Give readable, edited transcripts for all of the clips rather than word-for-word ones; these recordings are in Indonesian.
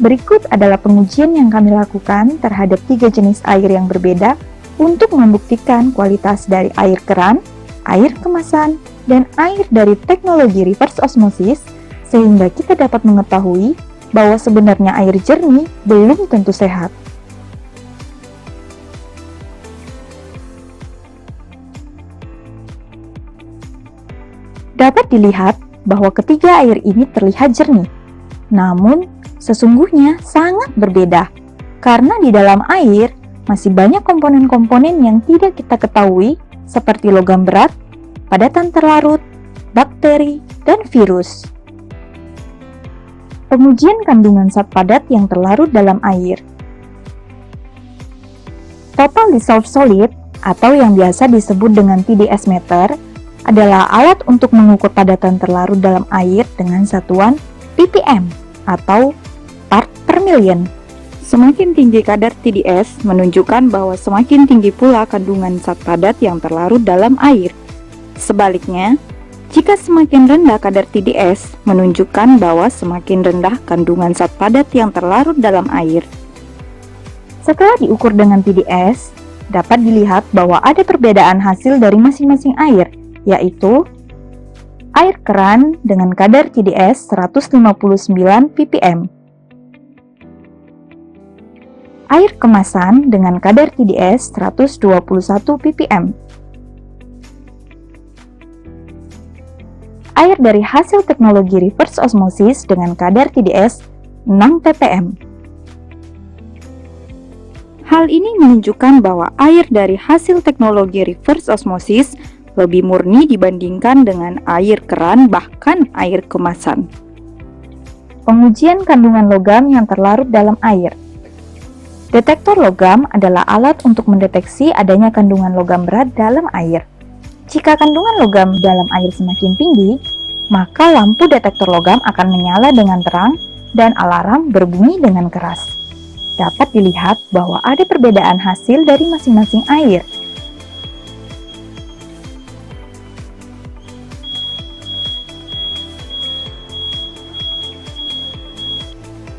Berikut adalah pengujian yang kami lakukan terhadap 3 jenis air yang berbeda untuk membuktikan kualitas dari air keran, air kemasan, dan air dari teknologi reverse osmosis, sehingga kita dapat mengetahui bahwa sebenarnya air jernih belum tentu sehat. Dapat dilihat bahwa ketiga air ini terlihat jernih, namun sesungguhnya sangat berbeda, karena di dalam air masih banyak komponen-komponen yang tidak kita ketahui seperti logam berat, padatan terlarut, bakteri, dan virus. Pengujian kandungan zat padat yang terlarut dalam air. Total Dissolved Solid atau yang biasa disebut dengan TDS meter adalah alat untuk mengukur padatan terlarut dalam air dengan satuan ppm atau part per million. Semakin tinggi kadar TDS menunjukkan bahwa semakin tinggi pula kandungan zat padat yang terlarut dalam air. Sebaliknya, jika semakin rendah kadar TDS menunjukkan bahwa semakin rendah kandungan zat padat yang terlarut dalam air. Setelah diukur dengan TDS, dapat dilihat bahwa ada perbedaan hasil dari masing-masing air, yaitu air keran dengan kadar TDS 159 ppm, air kemasan dengan kadar TDS 121 ppm, air dari hasil teknologi reverse osmosis dengan kadar TDS 6 ppm. Hal ini menunjukkan bahwa air dari hasil teknologi reverse osmosis lebih murni dibandingkan dengan air keran bahkan air kemasan. Pengujian kandungan logam yang terlarut dalam air. Detektor logam adalah alat untuk mendeteksi adanya kandungan logam berat dalam air. Jika kandungan logam dalam air semakin tinggi, maka lampu detektor logam akan menyala dengan terang dan alarm berbunyi dengan keras. Dapat dilihat bahwa ada perbedaan hasil dari masing-masing air.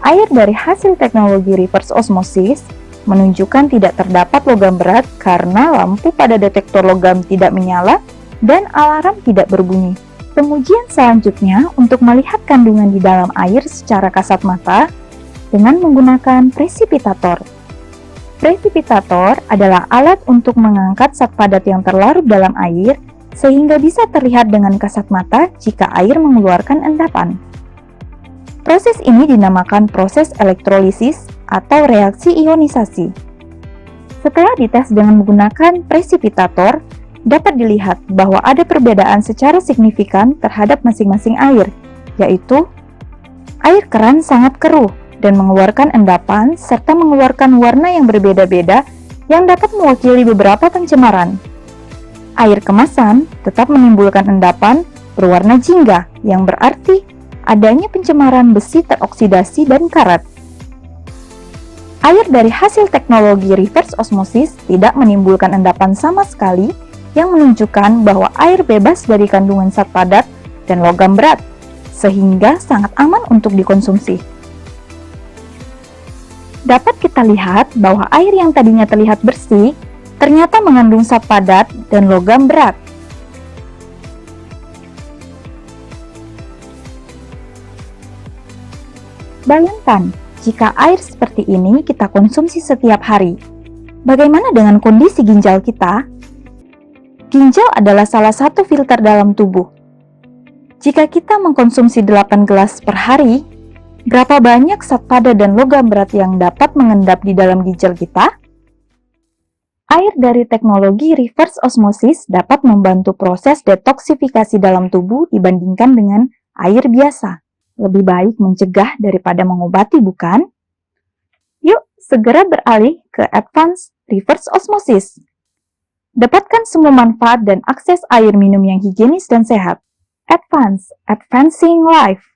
Air dari hasil teknologi reverse osmosis menunjukkan tidak terdapat logam berat karena lampu pada detektor logam tidak menyala dan alarm tidak berbunyi. Pengujian selanjutnya untuk melihat kandungan di dalam air secara kasat mata dengan menggunakan presipitator. Presipitator adalah alat untuk mengangkat zat padat yang terlarut dalam air sehingga bisa terlihat dengan kasat mata jika air mengeluarkan endapan. Proses ini dinamakan proses elektrolisis atau reaksi ionisasi. Setelah dites dengan menggunakan presipitator, dapat dilihat bahwa ada perbedaan secara signifikan terhadap masing-masing air, yaitu air keran sangat keruh dan mengeluarkan endapan serta mengeluarkan warna yang berbeda-beda yang dapat mewakili beberapa pencemaran. Air kemasan tetap menimbulkan endapan berwarna jingga yang berarti adanya pencemaran besi teroksidasi dan karat. Air dari hasil teknologi reverse osmosis tidak menimbulkan endapan sama sekali yang menunjukkan bahwa air bebas dari kandungan zat padat dan logam berat, sehingga sangat aman untuk dikonsumsi. Dapat kita lihat bahwa air yang tadinya terlihat bersih, ternyata mengandung zat padat dan logam berat. Bayangkan, jika air seperti ini kita konsumsi setiap hari. Bagaimana dengan kondisi ginjal kita? Ginjal adalah salah satu filter dalam tubuh. Jika kita mengkonsumsi 8 gelas per hari, berapa banyak zat padat dan logam berat yang dapat mengendap di dalam ginjal kita? Air dari teknologi reverse osmosis dapat membantu proses detoksifikasi dalam tubuh dibandingkan dengan air biasa. Lebih baik mencegah daripada mengobati, bukan? Yuk, segera beralih ke Advanced Reverse Osmosis. Dapatkan semua manfaat dan akses air minum yang higienis dan sehat. Advancing Life.